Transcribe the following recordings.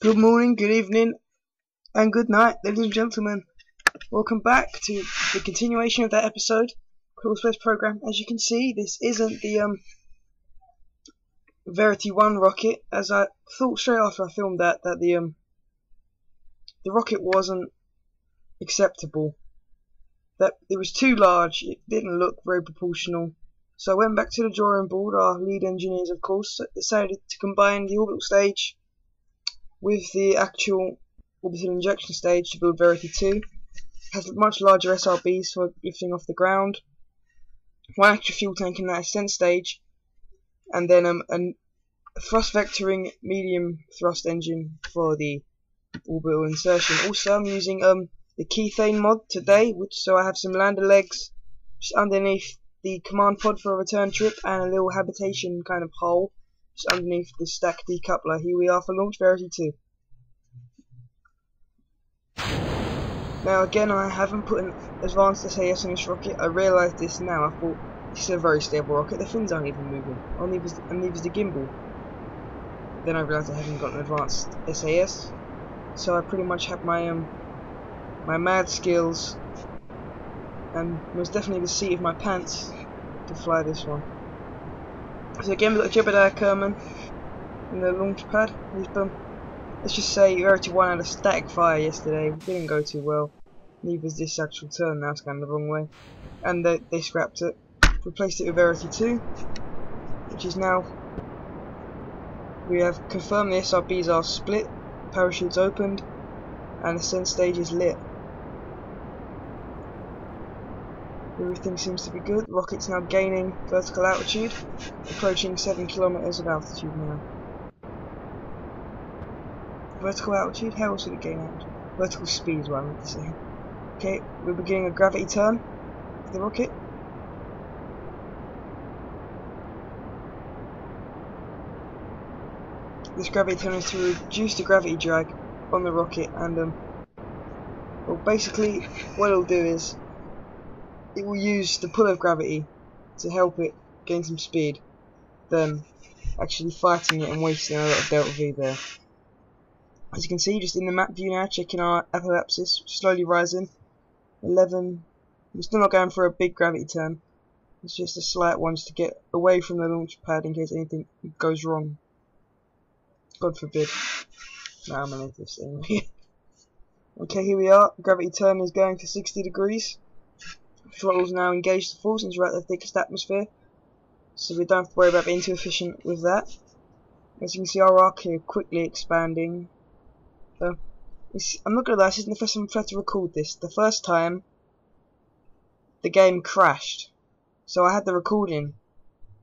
Good morning, good evening, and good night, ladies and gentlemen. Welcome back to the continuation of that episode, Kerbal Space Program. As you can see, this isn't the Verity I rocket, as I thought straight after I filmed that the rocket wasn't acceptable. That it was too large. It didn't look very proportional. So I went back to the drawing board. Our lead engineers, of course, decided to combine the orbital stage with the actual orbital injection stage to build Verity II. It has much larger SRBs for lifting off the ground, one extra fuel tank in that ascent stage, and then a thrust vectoring medium thrust engine for the orbital insertion. Also, I'm using the Keythane mod today, so I have some lander legs just underneath the command pod for a return trip, and a little habitation kind of hole just underneath the stack decoupler. Here we are for launch Verity II. Now again, I haven't put an advanced SAS on this rocket. I realised this now. I thought this is a very stable rocket. The fins aren't even moving, and neither's the gimbal. Then I realised I haven't got an advanced SAS, so I pretty much have my my mad skills and most definitely the seat of my pants to fly this one. So again, we've got Jeb Kerman in the launch pad. Let's just say Verity I had a static fire yesterday. It didn't go too well. Neither's this actual turn now. It's going the wrong way, and they scrapped it. Replaced it with Verity II, which is now. We have confirmed the SRBs are split, parachutes opened, and ascent stage is lit. Everything seems to be good. Rocket's now gaining vertical altitude, approaching 7 kilometers of altitude now. Vertical altitude? How else would it gain altitude? Vertical speed is what I meant to say. Okay, we're beginning a gravity turn of the rocket. This gravity turn is to reduce the gravity drag on the rocket, and well, basically what it'll do is it will use the pull of gravity to help it gain some speed, then actually fighting it and wasting a lot of delta V there. As you can see, just in the map view now, checking our apoapsis, slowly rising. 11. We're still not going for a big gravity turn. It's just a slight one, just to get away from the launch pad in case anything goes wrong. God forbid. No, I'm a native anyway. Okay, here we are. Gravity turn is going for 60 degrees. Throttle's now engaged to full since we're at the thickest atmosphere, so we don't have to worry about being too efficient with that. As you can see, our arc here quickly expanding. I'm not gonna lie, this isn't the first time I've tried to record this. The first time, the game crashed, so I had the recording,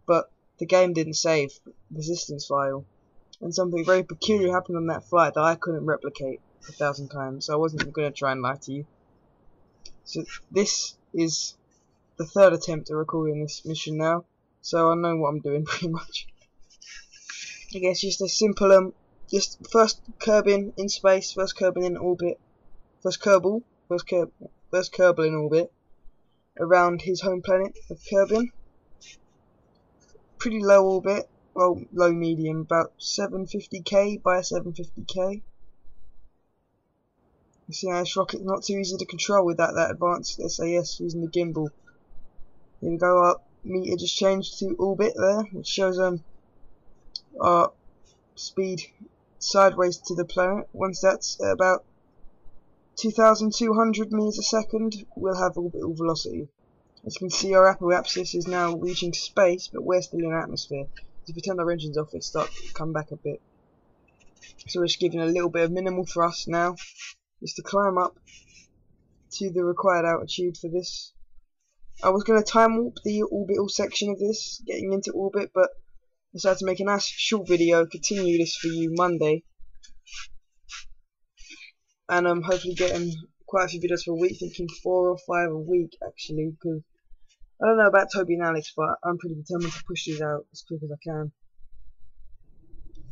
but the game didn't save the resistance file, and something very peculiar happened on that flight that I couldn't replicate 1,000 times, so I wasn't gonna try and lie to you. So this is the third attempt at recording this mission now, so I know what I'm doing pretty much. I guess just a simple just first Kerbin in space, first Kerbin in orbit, first Kerbal in orbit around his home planet of Kerbin. Pretty low orbit, well, low medium, about 750k by 750k. You see how this rocket's not too easy to control with that advanced SAS using the gimbal. Here we go, our meter just changed to orbit there, which shows our speed sideways to the planet. Once that's at about 2,200 meters a second, we'll have orbital velocity. As you can see, our apoapsis is now reaching space, but we're still in atmosphere. If we turn our engines off, it start to come back a bit. So we're just giving a little bit of minimal thrust now, just to climb up to the required altitude for this. I was going to time warp the orbital section of this, getting into orbit, but I decided to make a nice short video, continue this for you Monday, and I'm hopefully getting quite a few videos for a week, thinking 4 or 5 a week actually, because I don't know about Toby and Alex, but I'm pretty determined to push these out as quick as I can.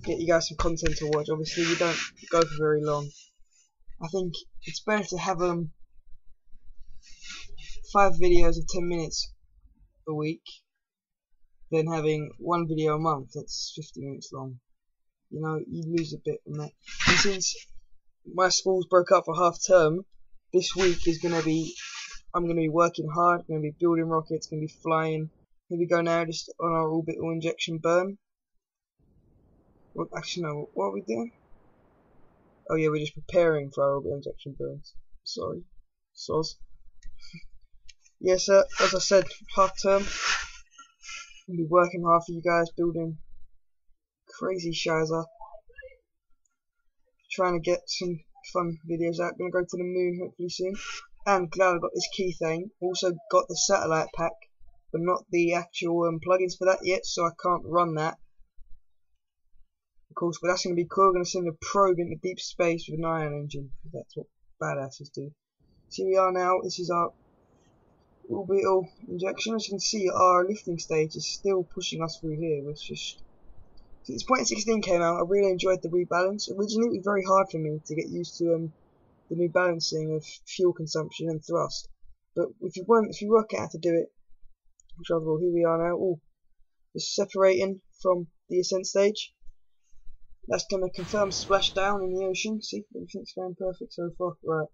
Get you guys some content to watch. Obviously we don't go for very long. I think it's better to have 5 videos of 10 minutes a week than having 1 video a month that's 50 minutes long. you know, you lose a bit from that. And since my schools broke up for half term, this week is gonna be, I'm gonna be working hard, gonna be building rockets, gonna be flying. Here we go now, just on our orbital injection burn. Well, actually no, what are we doing? Oh yeah, we're just preparing for our orbital injection burns. Sorry. Soz. Yes, as I said, half term. I'll be working hard for you guys, building crazy shizer. Trying to get some fun videos out. Gonna go to the moon hopefully soon. And glad I got this key thing. Also got the satellite pack, but not the actual plugins for that yet, so I can't run that. Of course, but that's gonna be cool. We're gonna send a probe into deep space with an ion engine. That's what badasses do. So here we are now. This is our orbital injection. As you can see, our lifting stage is still pushing us through here. Which just since 0.16 came out, I really enjoyed the rebalance. Originally, it was very hard for me to get used to the new balancing of fuel consumption and thrust. But if you work out how to do it, which overall here we are now. Oh, just separating from the ascent stage. That's going to confirm splashdown in the ocean. See, everything's going perfect so far. Right,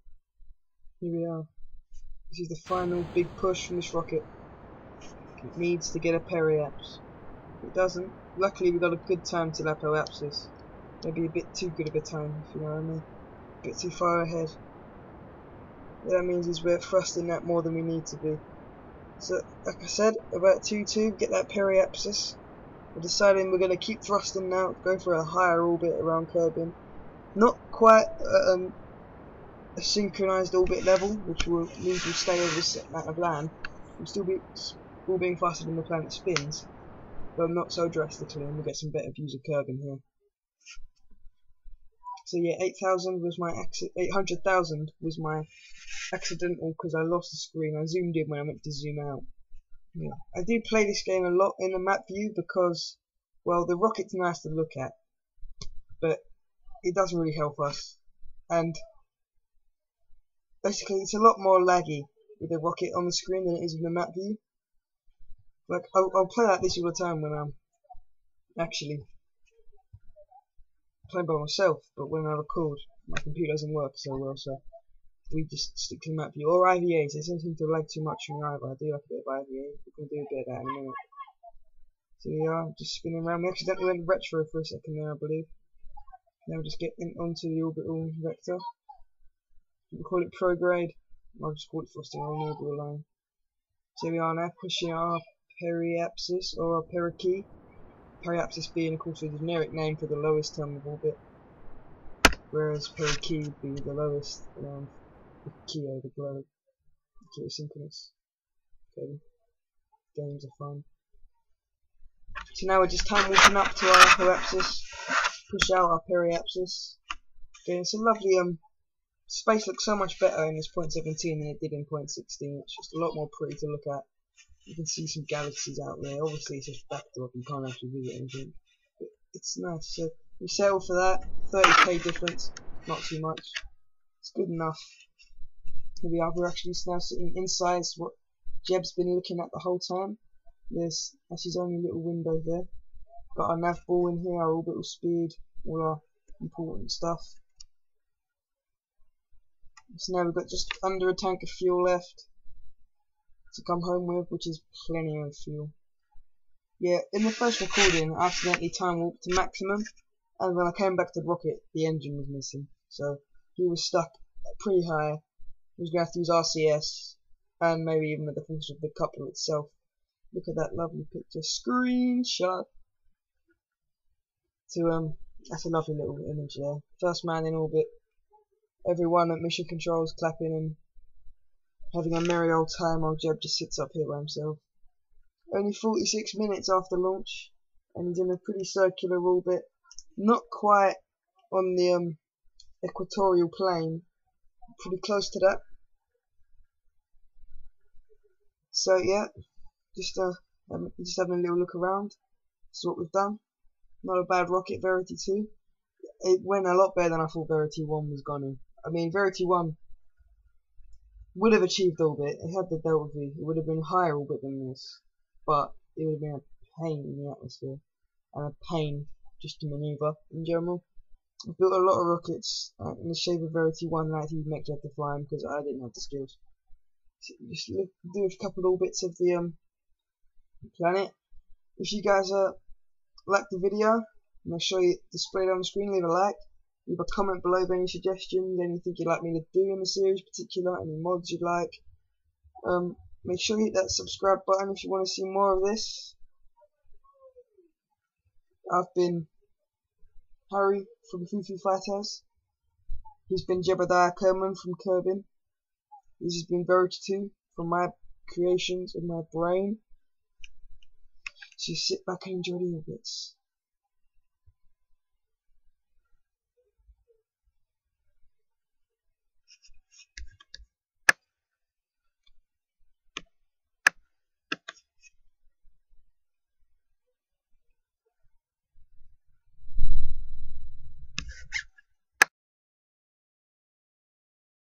here we are. This is the final big push from this rocket. It needs to get a periapse. If it doesn't, luckily we got a good time till apoapsis. Maybe a bit too good of a time, if you know what I mean. A bit too far ahead. What that means is we're thrusting that more than we need to be. So, like I said, about 2-2, get that periapsis. We're deciding we're going to keep thrusting now, go for a higher orbit around Kerbin. Not quite a synchronized orbit level, which means we'll stay over a set amount of land. We'll still be all being faster than the planet spins, but not so drastically, and we'll get some better views of Kerbin here. So yeah, 8,000 was my 800,000 was my accidental because I lost the screen. I zoomed in when I meant to zoom out. Yeah. I do play this game a lot in the map view because, well, the rocket's nice to look at, but it doesn't really help us. And basically, it's a lot more laggy with the rocket on the screen than it is with the map view. Like, I'll play like this all the time when I'm actually playing by myself, but when I record, my computer doesn't work so well, so we just stick to the map view. Or IVAs, they don't seem to lag too much from either. I do like a bit of IVA, we're going to do a bit of that in a minute. So we are just spinning around. We accidentally went retro for a second there, I believe. Now we'll just get onto the orbital vector. We'll call it prograde. I'll just call it thrusting on an orbital line. So here we are now, pushing our periapsis, or our perikey. Periapsis being, of course, a generic name for the lowest term of orbit, whereas perikey would be the lowest around the key of the globe. Geosynchronous. Okay. Games are fun. So now we're just time warping up to our apoapsis, push out our periapsis. Getting some lovely space looks so much better in this 0.17 than it did in 0.16. It's just a lot more pretty to look at. You can see some galaxies out there. Obviously it's just backdrop, you can't actually visit anything. But it's nice. So we settle for that. 30k difference, not too much. It's good enough. Here we are, we're actually now sitting inside what Jeb's been looking at the whole time. That's his only little window there. Got our nav ball in here, our orbital speed, all our important stuff. So now we've got just under a tank of fuel left to come home with, which is plenty of fuel. Yeah, in the first recording I accidentally time warped to maximum, and when I came back to the rocket the engine was missing, so he was stuck pretty high. He was going to have to use RCS and maybe even with the force of the coupler itself. Look at that lovely picture, screenshot. That's a lovely little image there. First man in orbit. Everyone at mission controls clapping and having a merry old time while Jeb just sits up here by himself. Only 46 minutes after launch, and he's in a pretty circular orbit. Not quite on the equatorial plane, pretty close to that. So yeah, just having a little look around. That's what we've done. Not a bad rocket, Verity II. It went a lot better than I thought Verity I was gonna. I mean, Verity I would have achieved orbit. It had the delta V. It would have been higher orbit than this, but it would have been a pain in the atmosphere and a pain just to maneuver in general. I've built a lot of rockets in the shape of Verity I, and I actually make Jeb to fly them because I didn't have the skills. So just do a couple of bits of the planet. If you guys like the video, and I'll show you displayed on the screen, leave a like. Leave a comment below with any suggestions, anything you'd like me to do in the series particular, any mods you'd like. Make sure you hit that subscribe button if you want to see more of this. I've been Harry from Foo Fighters. He's been Jeb Kerman from Kerbal. This has been Verity II from my creations in my brain. So sit back and enjoy the bits.